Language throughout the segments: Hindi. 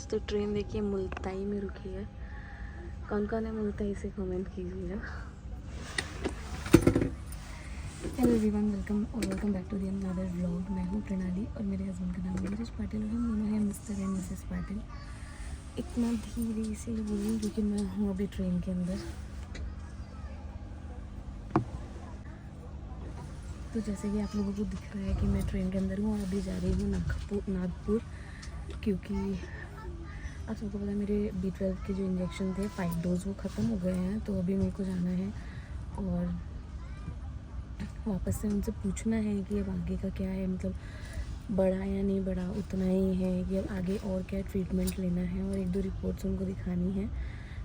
दोस्तों ट्रेन देखिए मुल्ताई में रुकी है। कौन कौन है मुल्ताई से कमेंट कीजिएगा। Hello everyone, welcome back to the another vlog. मैं हूँ प्रणाली और मेरे हस्बैंड का नाम है नीरज पाटिल और हम दोनों हैं मिस्टर एंड मिसेस पाटिल। इतना धीरे से बोलूँ क्योंकि मैं हूँ अभी ट्रेन के अंदर। तो जैसे कि आप लोगों को दिख रहा है कि मैं ट्रेन के अंदर हूँ और अभी जा रही हूँ नागपुर, क्योंकि आप सबको पता है मेरे B12 के जो इंजेक्शन थे 5 डोज वो ख़त्म हो गए हैं। तो अभी मेरे को जाना है और वापस से उनसे पूछना है कि अब आगे का क्या है, मतलब बढ़ा या नहीं बढ़ा, उतना ही है कि अब आगे और क्या ट्रीटमेंट लेना है और 1-2 रिपोर्ट्स उनको दिखानी है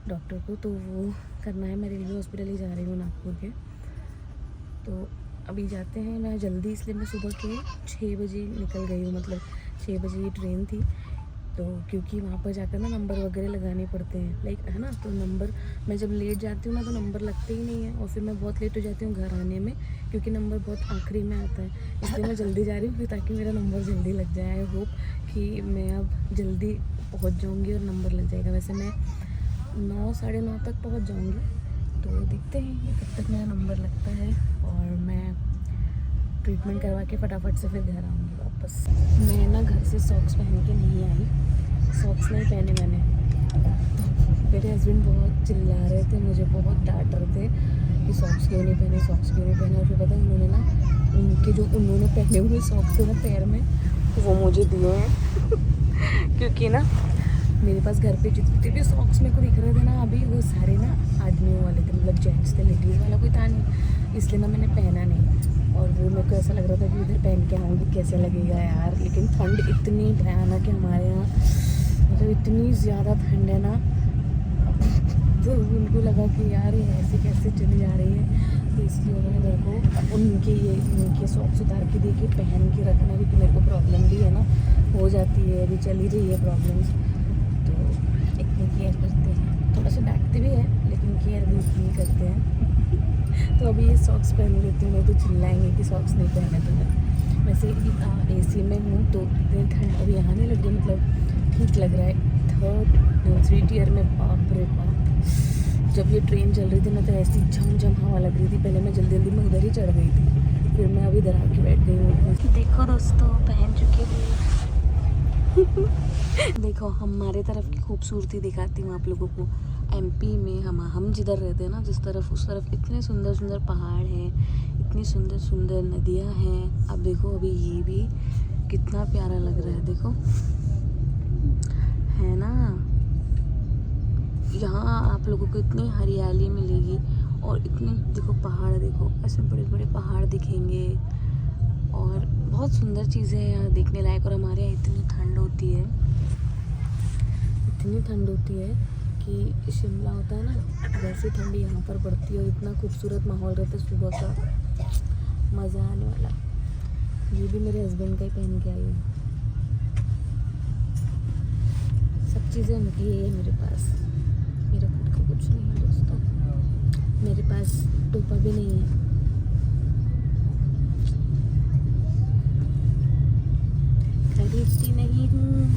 डॉक्टर को, तो वो करना है। मैं रेलवे हॉस्पिटल ही जा रही हूँ नागपुर के। तो अभी जाते हैं। मैं जल्दी इसलिए मैं सुबह के 6 बजे निकल गई हूँ, मतलब 6 बजे की ट्रेन थी। तो क्योंकि वहाँ पर जाकर ना नंबर वगैरह लगाने पड़ते हैं, लाइक है ना। तो नंबर मैं जब लेट जाती हूँ ना तो नंबर लगते ही नहीं है और फिर मैं बहुत लेट हो जाती हूँ घर आने में, क्योंकि नंबर बहुत आखिरी में आता है। इसलिए मैं जल्दी जा रही हूँ ताकि मेरा नंबर जल्दी लग जाए। आई होप कि मैं अब जल्दी पहुँच जाऊँगी और नंबर लग जाएगा। वैसे मैं 9 साढ़े 9 तक पहुँच जाऊँगी। तो देखते हैं कब तक मेरा नंबर लगता है और मैं ट्रीटमेंट करवा के फटाफट से फिर घर आऊँगी वापस। मैं ना घर से सॉक्स पहन के नहीं आई, सॉक्स नहीं पहने मैंने। तो मेरे हस्बैंड बहुत चिल्ला रहे थे, मुझे बहुत डांट रहे थे कि सॉक्स क्यों नहीं पहने, सॉक्स क्यों नहीं पहने। और फिर पता है उन्होंने ना उन्होंने पहने हुए सॉक्स थे ना पैर में, तो वो मुझे दिए हैं क्योंकि ना मेरे पास घर पे जितने भी सॉक्स मेरे को दिख रहे थे ना अभी, वो सारे ना आदमियों वाले थे, मतलब जेंट्स थे, लेडीज़ वाला कोई था नहीं। इसलिए ना मैंने पहना नहीं और वो मेरे को ऐसा लग रहा था कि इधर पहन के आऊँगी कैसे लगेगा यार। लेकिन ठंड इतनी भयानक है हमारे यहाँ, मतलब इतनी ज़्यादा ठंड है ना। तो उनको लगा कि यार ये ऐसे कैसे चली जा रही है, तो इसलिए उन्होंने मेरे को उनके सॉक्स उतार के दे के पहन के रखना, क्योंकि मेरे को प्रॉब्लम भी है ना, हो जाती है, अभी चली रही है प्रॉब्लम्स। तो इतनी केयर करते हैं, थोड़ा सा डांटते भी हैं लेकिन केयर भी इतनी करते हैं। तो अभी ये सॉक्स पहन लेती हूँ, नहीं तो चिल्लाएंगे कि सॉक्स नहीं पहने तुमने। वैसे AC में हूँ तो इतनी ठंड अभी यहाँ नहीं लग रही, मतलब ठीक लग रहा है। 3rd टियर में बाप रे बाप, जब ये ट्रेन चल रही थी ना तो ऐसी झम हवा लग रही थी। पहले मैं जल्दी में उधर ही चढ़ गई थी, फिर मैं अभी इधर आके बैठ गई हूँ। देखो दोस्तों पहन चुके हुए देखो हमारे तरफ की खूबसूरती दिखाती हूँ आप लोगों को। MP में हम जिधर रहते हैं ना, जिस तरफ, उस तरफ इतने सुंदर सुंदर पहाड़ हैं, इतनी सुंदर सुंदर नदियाँ हैं। अब देखो अभी ये भी कितना प्यारा लग रहा है, देखो है ना। यहाँ आप लोगों को इतनी हरियाली मिलेगी और इतनी देखो पहाड़, देखो ऐसे बड़े बड़े पहाड़ दिखेंगे और बहुत सुंदर चीज़ें हैं यहाँ देखने लायक। और हमारे यहाँ इतनी ठंड होती है कि शिमला होता है ना, वैसे ठंडी यहाँ पर पड़ती है और इतना खूबसूरत माहौल रहता है सुबह का, मज़ा आने वाला। ये भी मेरे हस्बैंड का ही पहन के आई हूँ, सब चीज़ें उनकी है मेरे पास, मेरा खुद का कुछ नहीं है दोस्तों। मेरे पास टोपा भी नहीं है। खरीदती नहीं हूँ,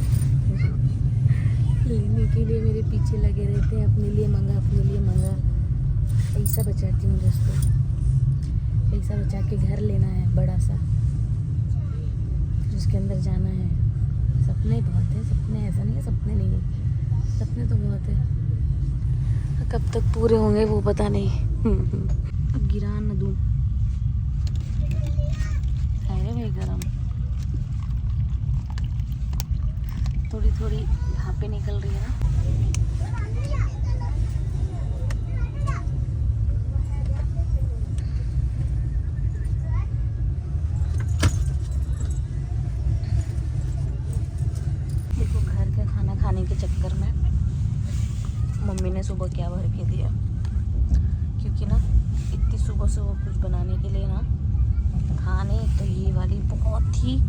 लेने के लिए मेरे पीछे लगे रहते हैं, अपने लिए मंगा। पैसा बचाती हूँ दोस्तों, पैसा बचा के घर लेना है बड़ा सा, जिसके अंदर जाना है। सपने बहुत है, सपने ऐसा नहीं है सपने नहीं है, सपने तो बहुत है, कब तक पूरे होंगे वो पता नहीं। अब गिरा न दूँ, है भाई गरम, थोड़ी थोड़ी भापें निकल रही है ना। देखो घर का खाना खाने के चक्कर में मम्मी ने सुबह क्या भर के दिया, क्योंकि ना इतनी सुबह कुछ बनाने के लिए ना खाने, तो ये वाली बहुत ही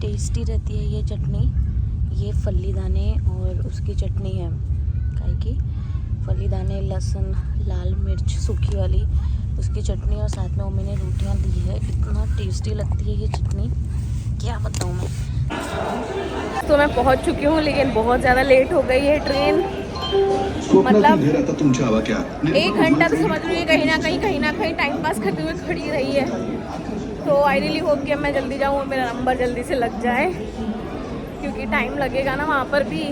टेस्टी रहती है ये चटनी। ये फल्ली दाने और उसकी चटनी है, काहे की फल्ली दाने, लहसुन, लाल मिर्च सूखी वाली, उसकी चटनी और साथ में मम्मी ने रोटियां दी है। इतना टेस्टी लगती है ये चटनी, क्या बताऊँ मैं। तो मैं पहुंच चुकी हूँ, लेकिन बहुत ज़्यादा लेट हो गई है ट्रेन। मतलब 1 घंटा तो समझ लो ये कहीं ना कहीं टाइम पास करते हुए खड़ी रही है। तो आई रियली होप कि मैं जल्दी जाऊँ और मेरा नंबर जल्दी से लग जाए, क्योंकि टाइम लगेगा ना वहाँ पर भी।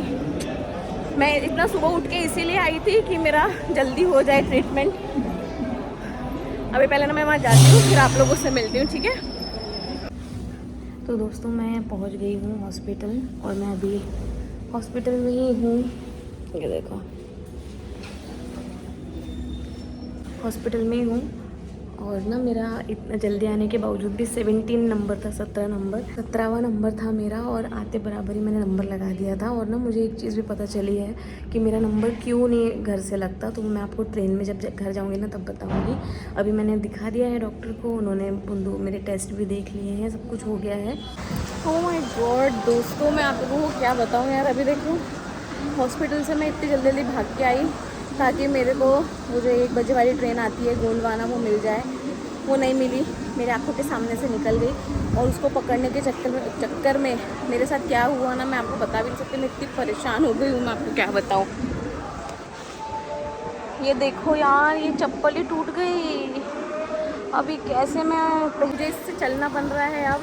मैं इतना सुबह उठ के इसीलिए आई थी कि मेरा जल्दी हो जाए ट्रीटमेंट। अभी पहले ना मैं वहाँ जाती हूँ, फिर आप लोगों से मिलती हूँ, ठीक है। तो दोस्तों मैं पहुँच गई हूँ हॉस्पिटल, और मैं अभी हॉस्पिटल में ही हूँ। ये देखो हॉस्पिटल में ही हूँ। और ना मेरा इतना जल्दी आने के बावजूद भी 17 नंबर था, 17वां नंबर था मेरा, और आते बराबर ही मैंने नंबर लगा दिया था। और ना मुझे एक चीज़ भी पता चली है कि मेरा नंबर क्यों नहीं घर से लगता, तो मैं आपको ट्रेन में जब घर जाऊँगी ना तब बताऊँगी। अभी मैंने दिखा दिया है डॉक्टर को, उन्होंने मेरे टेस्ट भी देख लिए हैं, सब कुछ हो गया है। ओह माय गॉड दोस्तों, मैं आप लोगों को क्या बताऊँ यार। अभी देखो हॉस्पिटल से मैं इतनी जल्दी भाग के आई ताकि मेरे को वो जो 1 बजे वाली ट्रेन आती है गोंडवाना, वो मिल जाए। वो नहीं मिली, मेरे आंखों के सामने से निकल गई। और उसको पकड़ने के चक्कर में मेरे साथ क्या हुआ ना, मैं आपको बता भी नहीं सकती। मैं इतनी परेशान हो गई हूँ, मैं आपको क्या बताऊँ। ये देखो यार, ये चप्पल ही टूट गई। अभी कैसे मैं पहले इससे चलना बन रहा है। अब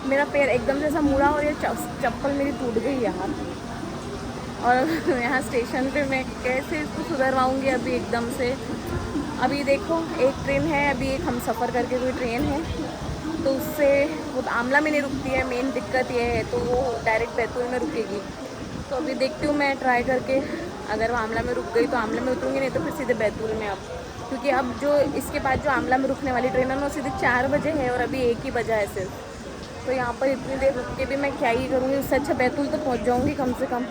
मेरा पैर एकदम से ऐसा मुड़ा और ये चप्पल मेरी टूट गई यार। और यहाँ स्टेशन पे मैं कैसे इसको सुधरवाऊँगी अभी एकदम से। अभी देखो एक ट्रेन है, अभी एक हम सफ़र करके कोई ट्रेन है, तो उससे वो आमला में नहीं रुकती है। मेन दिक्कत ये है, तो वो डायरेक्ट बैतूल में रुकेगी। तो अभी देखती हूँ मैं ट्राई करके, अगर वो आमला में रुक गई तो आमला में उतरूँगी, नहीं तो फिर सीधे बैतूल में। अब क्योंकि अब जो इसके बाद जो आमला में रुकने वाली ट्रेन है ना, वो सीधे 4 बजे है और अभी 1 ही बजा है सिर्फ। तो यहाँ पर इतनी देर रुक के भी मैं क्या ही करूँगी। उससे अच्छा बैतूल तो पहुँच जाऊँगी कम से कम।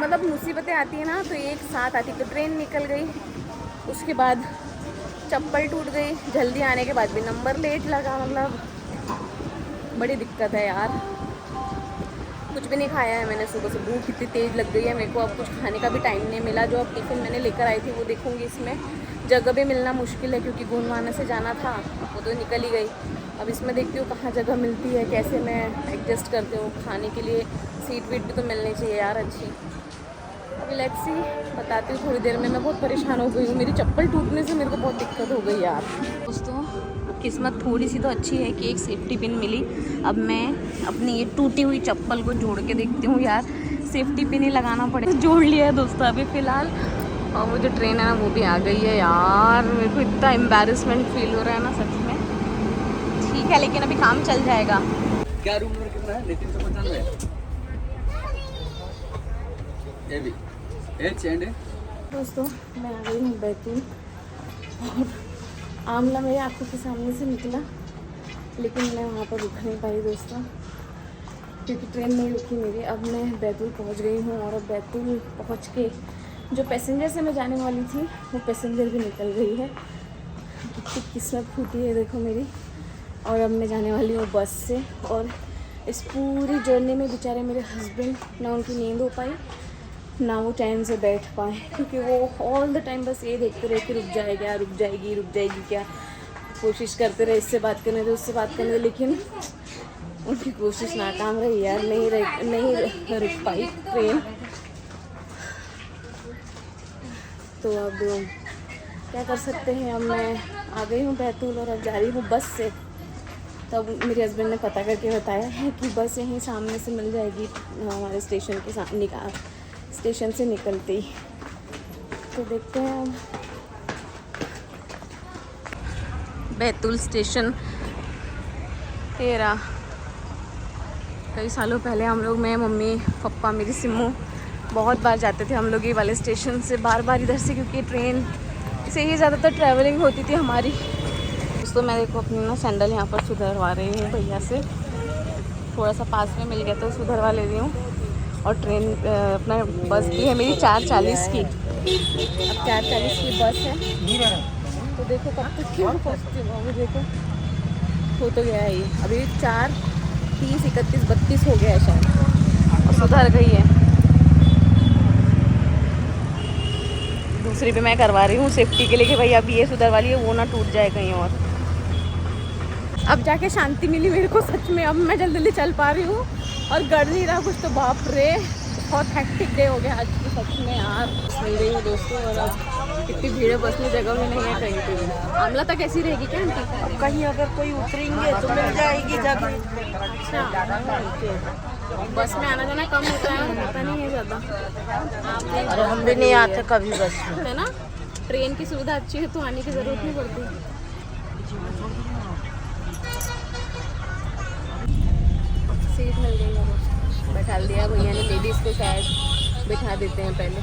मतलब मुसीबतें आती है ना तो एक साथ आती। तो ट्रेन निकल गई, उसके बाद चप्पल टूट गई, जल्दी आने के बाद भी नंबर लेट लगा। मतलब बड़ी दिक्कत है यार। कुछ भी नहीं खाया है मैंने सुबह से, भूख इतनी तेज़ लग गई है मेरे को। अब कुछ खाने का भी टाइम नहीं मिला। जो अब टिफ़िन मैंने लेकर आई थी वो देखूँगी। इसमें जगह भी मिलना मुश्किल है, क्योंकि गोंडवाना से जाना था, वो तो निकल ही गई। अब इसमें देखती हूँ कहाँ जगह मिलती है, कैसे मैं एडजस्ट करती हूँ खाने के लिए। सीट वीट भी तो मिलनी चाहिए यार अच्छी। अभी लेट्स सी, बताती हूँ थोड़ी देर में। मैं बहुत परेशान हो गई हूँ, मेरी चप्पल टूटने से मेरे को बहुत दिक्कत हो गई यार। दोस्तों किस्मत थोड़ी सी तो अच्छी है कि एक सेफ्टी पिन मिली। अब मैं अपनी ये टूटी हुई चप्पल को जोड़ के देखती हूँ यार, सेफ्टी पिन ही लगाना पड़ेगा। जोड़ लिया है दोस्तों अभी फ़िलहाल। और वो जो ट्रेन है ना वो भी आ गई है यार। मेरे को इतना एम्बैरेसमेंट फील हो रहा है ना सच में। ठीक है, लेकिन अभी काम चल जाएगा। क्या रूम नंबर कितना है? 395। ये भी चेंज है। दोस्तों मैं आ गई हूँ बैतूल, और आमला मेरे आंखों के सामने से निकला, लेकिन मैं वहाँ पर रुक नहीं पाई दोस्तों, क्योंकि ट्रेन नहीं रुकी मेरी। अब मैं बैतूल पहुँच गई हूँ, और अब बैतूल पहुँच के जो पैसेंजर से मैं जाने वाली थी वो पैसेंजर भी निकल गई है। कितनी किस्मत फूटी है देखो मेरी। और अब मैं जाने वाली हूँ बस से। और इस पूरी जर्नी में बेचारे मेरे हस्बैंड, ना उनकी नींद हो पाई ना वो टाइम से बैठ पाए, क्योंकि वो ऑल द टाइम बस ये देखते रहे कि रुक जाएगी क्या। कोशिश करते रहे इससे बात करने दे, उससे बात करने दे, लेकिन उनकी कोशिश नाकाम रही यार। नहीं रुक पाई ट्रेन। तो अब क्या कर सकते हैं। अब मैं आ गई हूँ बैतूल, और अब जा रही हूँ बस से। तब मेरे हस्बैंड ने पता करके बताया है कि बस यहीं सामने से मिल जाएगी, हमारे स्टेशन के सामने स्टेशन से निकलते ही। तो देखते हैं अब। बैतूल स्टेशन तेरा कई सालों पहले हम लोग, मैं, मम्मी, पापा, मेरी सिम्मू बहुत बार जाते थे हम लोग ये वाले स्टेशन से, बार इधर से, क्योंकि ट्रेन से ही ज़्यादातर ट्रैवलिंग होती थी हमारी। तो मैं देखो अपनी ना सैंडल यहाँ पर सुधरवा रही हूँ भैया से। थोड़ा सा पास में मिल गया तो सुधरवा ले रही हूँ। और ट्रेन अपना बस भी है मेरी 4:40 की। अब 4:40 की बस है, तो देखो कब तक क्यों पहुँचती हूँ। अभी देखो हो तो गया है ये, अभी 4:30, 31, 32 हो गया है शायद, और सुधर गई है। दूसरी पे मैं करवा रही हूँ सेफ्टी के लिए कि भाई अभी ये सुधरवा लिए, वो ना टूट जाए कहीं और। अब जाके शांति मिली मेरे को सच में। अब मैं जल्दी जल्दी चल पा रही हूँ और गड़ नहीं रहा कुछ। तो बाप रे बहुत हेक्टिक डे हो गया आज तो सच में यार। मिल रही हूँ दोस्तों और अब इतनी भीड़ है, बस में जगह भी नहीं है कहीं पे भी। आमला तक ऐसी रहेगी क्या आंटी? कहीं अगर कोई उतरेंगे तो मिल जाएगी जगह। अच्छा बस में आना जाना कम होता है, होता नहीं है ज़्यादा। अरे हम भी नहीं आते कभी बस में। है ना, ट्रेन की सुविधा अच्छी है तो आने की ज़रूरत नहीं पड़ती। सीट मिल गई है, बैठा दिया भैया ने। लेडीज़ को शायद बिठा देते हैं पहले।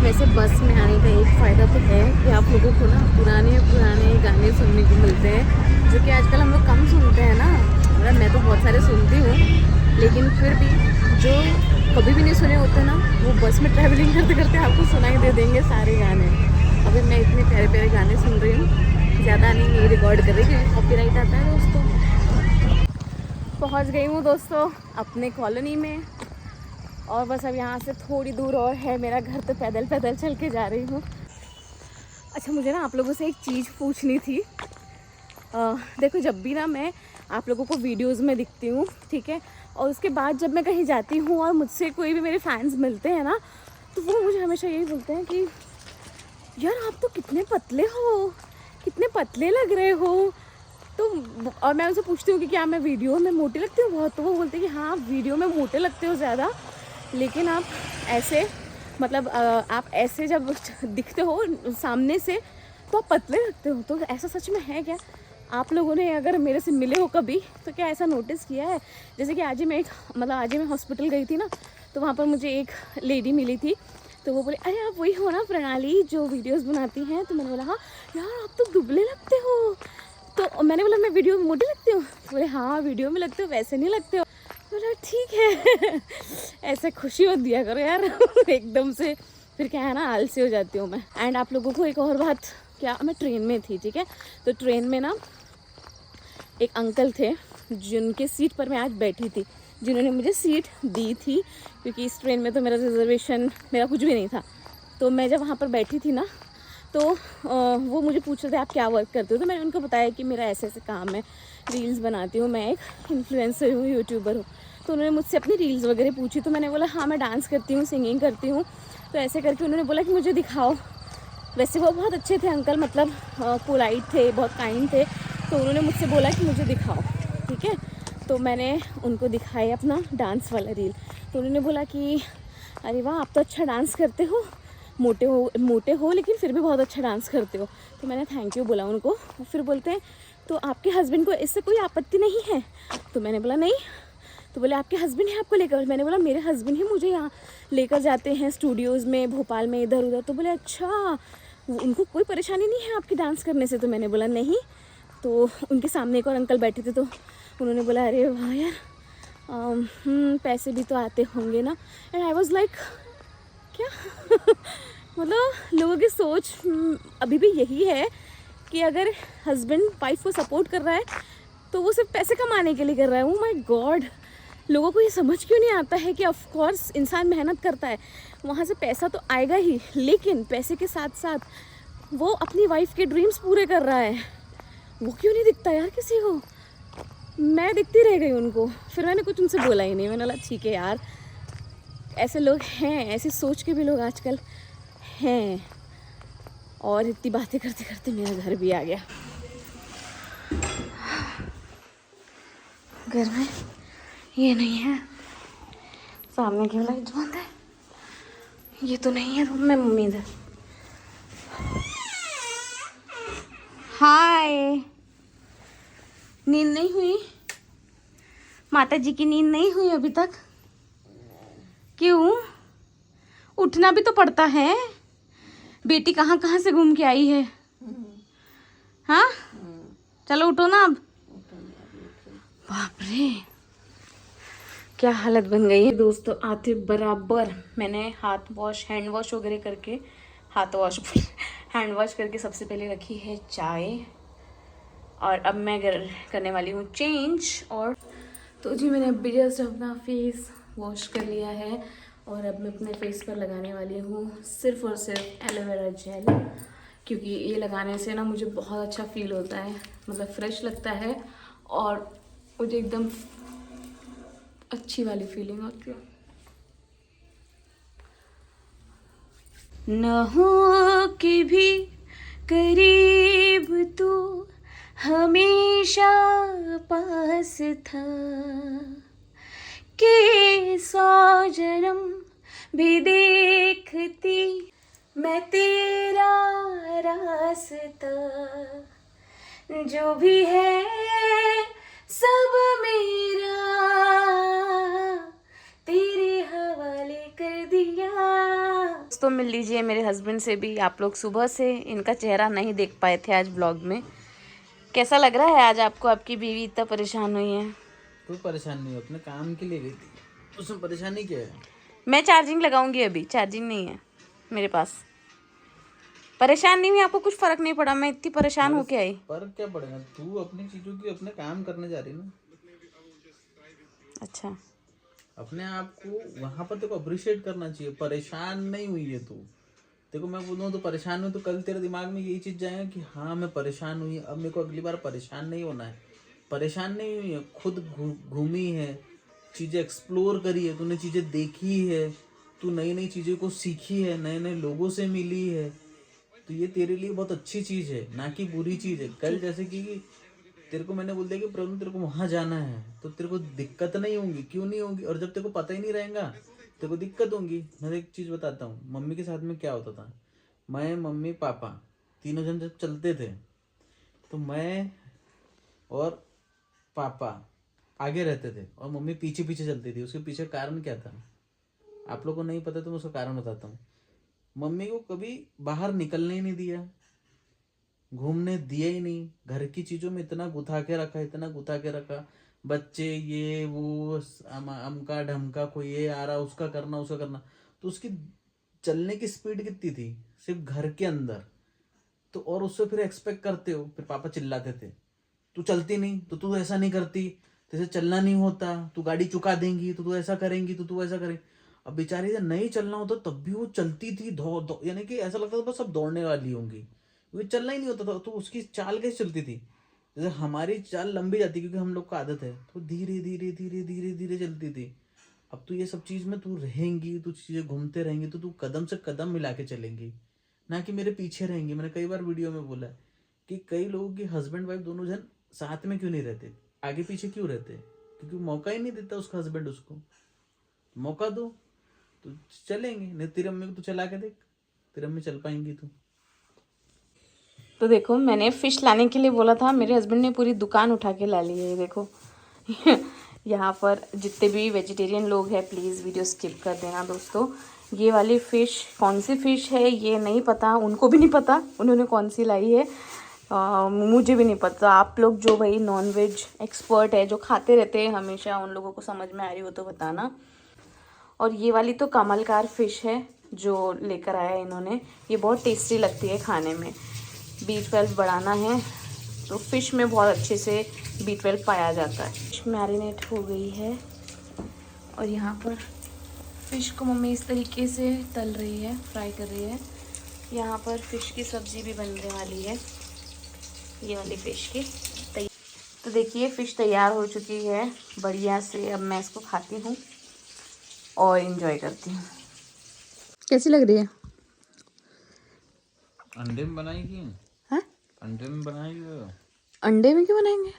वैसे बस में आने का एक फ़ायदा तो है कि आप लोगों को ना पुराने गाने सुनने को मिलते हैं, जो कि आजकल हम लोग कम सुनते हैं ना। मतलब मैं तो बहुत सारे सुनती हूँ, लेकिन फिर भी जो कभी भी नहीं सुने होते ना, वो बस में ट्रैवलिंग करते करते आपको सुनाई दे देंगे सारे गाने। अभी मैं इतने प्यारे प्यारे गाने सुन रही हूँ, ज़्यादा नहीं रिकॉर्ड कर रही क्योंकि कॉपीराइट आता है दोस्तों। पहुँच गई हूँ दोस्तों अपने कॉलोनी में, और बस अब यहाँ से थोड़ी दूर और है मेरा घर, तो पैदल पैदल चल के जा रही हूँ। अच्छा मुझे ना आप लोगों से एक चीज़ पूछनी थी। देखो जब भी ना मैं आप लोगों को वीडियोस में दिखती हूँ, ठीक है, और उसके बाद जब मैं कहीं जाती हूँ और मुझसे कोई भी मेरे फैंस मिलते हैं ना, तो वो मुझे हमेशा यही बोलते हैं कि यार आप तो कितने पतले हो, कितने पतले लग रहे हो। तो और मैं उनसे पूछती हूँ कि क्या मैं वीडियो में मोटी लगती हूँ बहुत, तो वो बोलते हैं कि हाँ वीडियो में मोटे लगते हो ज़्यादा, लेकिन आप ऐसे मतलब आप ऐसे जब दिखते हो सामने से तो आप पतले लगते हो। तो ऐसा सच में है क्या? आप लोगों ने अगर मेरे से मिले हो कभी तो क्या ऐसा नोटिस किया है? जैसे कि आज ही मैं हॉस्पिटल गई थी ना, तो वहाँ पर मुझे एक लेडी मिली थी, तो वो बोले अरे आप वही हो ना प्रणाली जो वीडियोस बनाती हैं? तो मैंने बोला हाँ यार आप तो दुबले लगते हो। तो मैंने बोला मैं वीडियो में मोटी लगती हूँ? बोले हाँ वीडियो में लगते हो, वैसे नहीं लगते हो। बोला ठीक है ऐसे खुशी मत दिया करो यार एकदम से, फिर क्या है ना आलसी हो जाती हूँ मैं। एंड आप लोगों को एक और बात, क्या मैं ट्रेन में थी, ठीक है, तो ट्रेन में ना एक अंकल थे जिनके सीट पर मैं आज बैठी थी, जिन्होंने मुझे सीट दी थी, क्योंकि इस ट्रेन में तो मेरा रिजर्वेशन मेरा कुछ भी नहीं था। तो मैं जब वहाँ पर बैठी थी ना, तो वो मुझे पूछ रहे थे आप क्या वर्क करते हो, तो मैंने उनको बताया कि मेरा ऐसे ऐसे काम है, रील्स बनाती हूँ, मैं एक इन्फ्लुएंसर हूँ, यूट्यूबर हूँ। तो उन्होंने मुझसे अपनी रील्स वगैरह पूछी, तो मैंने बोला हाँ मैं डांस करती हूँ, सिंगिंग करती हूँ। तो ऐसे करके उन्होंने बोला कि मुझे दिखाओ। वैसे वो बहुत अच्छे थे अंकल, मतलब पोलाइट थे, बहुत काइंड थे। तो उन्होंने मुझसे बोला कि मुझे दिखाओ, ठीक है। तो मैंने उनको दिखाया अपना डांस वाला रील। तो उन्होंने बोला कि अरे वाह आप तो अच्छा डांस करते हो, मोटे हो लेकिन फिर भी बहुत अच्छा डांस करते हो। तो मैंने थैंक यू बोला उनको। फिर बोलते हैं तो आपके हस्बैंड को इससे कोई आपत्ति नहीं है? तो मैंने बोला नहीं। तो बोले आपके हस्बैंड है आपको लेकर? मैंने बोला मेरे हस्बैंड ही मुझे यहाँ लेकर जाते हैं स्टूडियोज़ में, भोपाल में, इधर उधर। तो बोले अच्छा उनको कोई परेशानी नहीं है आपकी डांस करने से? तो मैंने बोला नहीं। तो उनके सामने एक और अंकल बैठे थे, तो उन्होंने बोला अरे वाह यार पैसे भी तो आते होंगे ना। एंड आई वॉज लाइक क्या मतलब लोगों की सोच अभी भी यही है कि अगर हस्बैंड वाइफ को सपोर्ट कर रहा है तो वो सिर्फ पैसे कमाने के लिए कर रहा है। ओह माय गॉड, लोगों को ये समझ क्यों नहीं आता है कि ऑफ कोर्स इंसान मेहनत करता है, वहाँ से पैसा तो आएगा ही, लेकिन पैसे के साथ साथ वो अपनी वाइफ के ड्रीम्स पूरे कर रहा है। वो क्यों नहीं दिखता यार किसी को? मैं दिखती रह गई उनको। फिर मैंने कुछ उनसे बोला ही नहीं, मैंने बोला ठीक है यार ऐसे लोग हैं, ऐसी सोच के भी लोग आजकल हैं। और इतनी बातें करते करते मेरा घर भी आ गया। घर में ये नहीं है, सामने की लाइट बंद है, ये तो नहीं है रूम में, मम्मी इधर। हाय, नींद नहीं हुई? माता जी की नींद नहीं हुई अभी तक? क्यों? उठना भी तो पड़ता है। बेटी कहाँ कहाँ से घूम के आई है? हाँ चलो उठो ना अब। बाप रे क्या हालत बन गई है दोस्तों। आते बराबर मैंने हैंड वॉश वगैरह करके हैंड वॉश करके सबसे पहले रखी है चाय, और अब मैं करने वाली हूँ चेंज। और तो जी मैंने अभी जस्ट अपना फेस वॉश कर लिया है, और अब मैं अपने फेस पर लगाने वाली हूँ सिर्फ और सिर्फ एलोवेरा जेल, क्योंकि ये लगाने से ना मुझे बहुत अच्छा फील होता है, मतलब फ्रेश लगता है और मुझे एकदम अच्छी वाली फीलिंग होती है। न हो के भी करीब तू हमेशा पास था, के 100 जन्म भी देखती मैं तेरा रास्ता, जो भी है सब मेरा तेरे हवाले कर दिया। तो मिल लीजिए मेरे हस्बैंड से भी। आप लोग सुबह से इनका चेहरा नहीं देख पाए थे आज ब्लॉग में। कैसा लग रहा है आज आपको? आपकी बीवी इतना परेशान हुई है। कोई परेशान नहीं, अपने काम के लिए गई थी, उसमें परेशानी क्या है? मैं चार्जिंग लगाऊंगी, अभी चार्जिंग नहीं है मेरे पास। परेशान नहीं हुई? आपको कुछ फर्क नहीं पड़ा? मैं इतनी परेशान होके आई। फर्क क्या पड़ेगा? तू अपनी चीजों की अपने काम करने जा रही ना। अच्छा, अपने आप को वहां पर तेरे को अप्रिशिएट करना चाहिए। परेशान नहीं हुई है तू। देखो मैं बोलूँ तो परेशान हुई तो कल तेरे दिमाग में यही चीज जाएगा कि हाँ मैं परेशान हुई, अब मेरे को अगली बार परेशान नहीं होना है। परेशान नहीं हुई है, खुद घूमी है, चीजें एक्सप्लोर करी है, तूने चीजें देखी है, तू नई नई चीजों को सीखी है, नए नए लोगों से मिली है, तो ये तेरे लिए बहुत अच्छी चीज है, ना कि बुरी चीज है। कल जैसे कि तेरे को मैंने बोल दिया कि प्रभु तेरे को वहां जाना है तो तेरे को दिक्कत नहीं होगी। क्यों नहीं होगी? और जब तेरे को पता ही नहीं रहेगा तेरे को दिक्कत होगी। मैं एक चीज बताता हूँ, मम्मी के साथ में क्या होता था। मैं, मम्मी, पापा तीनों जन जब चलते थे तो मैं और पापा आगे रहते थे और मम्मी पीछे पीछे चलती थी। उसके पीछे कारण क्या था आप लोगों को नहीं पता तो मैं उसका कारण बताता हूँ। मम्मी को कभी बाहर निकलने ही नहीं दिया, घूमने दिया ही नहीं, घर की चीजों में इतना गुथा के रखा, इतना गुथा के रखा। बच्चे ये वो अमका ढमका, कोई ये आ रहा उसका करना उसका करना। तो उसकी चलने की स्पीड कितनी थी सिर्फ घर के अंदर। तो और उससे फिर एक्सपेक्ट करते हो, फिर पापा चिल्लाते थे तू चलती नहीं तो तू ऐसा नहीं करती, तेरे चलना नहीं होता, तू गाड़ी चुका देंगी तो तू ऐसा करेंगी तो तू ऐसा करे। अब बेचारी जब नहीं चलना होता तब भी वो चलती थी, यानी कि ऐसा लगता था बस अब दौड़ने वाली होंगी, क्योंकि चलना ही नहीं होता था। तो उसकी चाल कैसे चलती थी? जैसे हमारी चाल लंबी जाती क्योंकि हम लोग को आदत है, तो धीरे धीरे धीरे धीरे धीरे चलती थी। अब तो ये सब चीज में तू रहेंगी, तू चीजें घूमते रहेंगी तो तू कदम से कदम मिला के चलेंगी, ना कि मेरे पीछे रहेंगी। मैंने कई बार वीडियो में बोला है कि कई लोगों की हस्बैंड वाइफ दोनों जन साथ में क्यों नहीं रहते, आगे पीछे क्यों रहते? क्योंकि मौका ही नहीं देता उसका हस्बैंड उसको। मौका दो तो चलेंगे, नहीं तेरी अम्मी को तू चला के देख, तेरी अम्मी चल पाएंगी तू। तो देखो मैंने फ़िश लाने के लिए बोला था, मेरे हस्बैंड ने पूरी दुकान उठा के ला ली है। ये देखो यहाँ पर जितने भी वेजिटेरियन लोग हैं प्लीज़ वीडियो स्किप कर देना दोस्तों। ये वाली फ़िश कौन सी फ़िश है ये नहीं पता, उनको भी नहीं पता उन्होंने कौन सी लाई है, मुझे भी नहीं पता। आप लोग जो भाई नॉन वेज एक्सपर्ट है, जो खाते रहते हैं हमेशा, उन लोगों को समझ में आ रही हो तो बताना। और ये वाली तो कमलकार फ़िश है जो लेकर आया है इन्होंने। ये बहुत टेस्टी लगती है खाने में। B12 बढ़ाना है तो फ़िश में बहुत अच्छे से B12 पाया जाता है। फिश मैरिनेट हो गई है और यहाँ पर फ़िश को मम्मी इस तरीके से तल रही है, फ्राई कर रही है। यहाँ पर फ़िश की सब्ज़ी भी बनने वाली है, ये वाली फ़िश की तैयार। तो देखिए फ़िश तैयार हो चुकी है बढ़िया से। अब मैं इसको खाती हूँ और एंजॉय करती हूँ। कैसी लग रही है? अंडे में बनाएगी? हाँ, अंडे में बनाएगी? अंडे में क्यों बनाएंगे?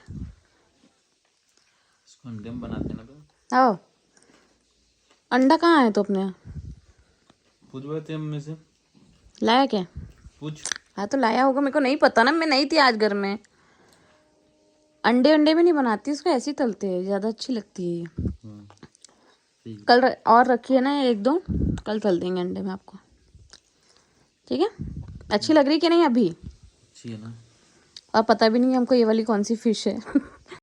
इसको अंडे में बनाते ना तो। आओ, अंडा कहाँ है तो अपने यहाँ? पूछ बात है अम्मी से, लाया क्या? पूछ। हाँ तो लाया होगा, मेरे को नहीं पता ना, मैं नहीं थी आज घर में। अंडे में नहीं बनाती, उसको ऐसे ही तलते हैं, ज़्यादा अच्छी लगती है ये। कल और रखिए ना एक दो, कल तल देंगे अंडे में आपको, ठीक है? अच्छी लग रही कि नहीं अभी? अच्छी है ना। और पता भी नहीं हमको ये वाली कौन सी फ़िश है